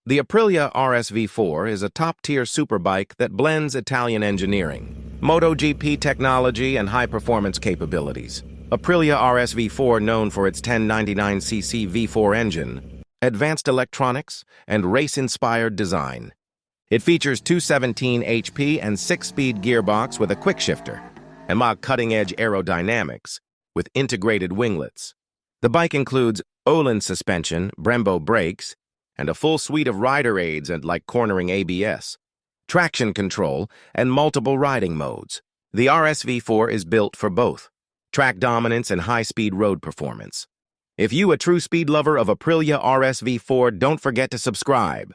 The Aprilia RSV4 is a top-tier superbike that blends Italian engineering, MotoGP technology, and high-performance capabilities. Aprilia RSV4, known for its 1099cc V4 engine, advanced electronics, and race-inspired design. It features 217 HP and 6-speed gearbox with a quick-shifter, and cutting-edge aerodynamics with integrated winglets. The bike includes Öhlins suspension, Brembo brakes, and a full suite of rider aids and like cornering ABS, traction control, and multiple riding modes. The RSV4 is built for both track dominance and high-speed road performance. If you a true speed lover of Aprilia RSV4, don't forget to subscribe.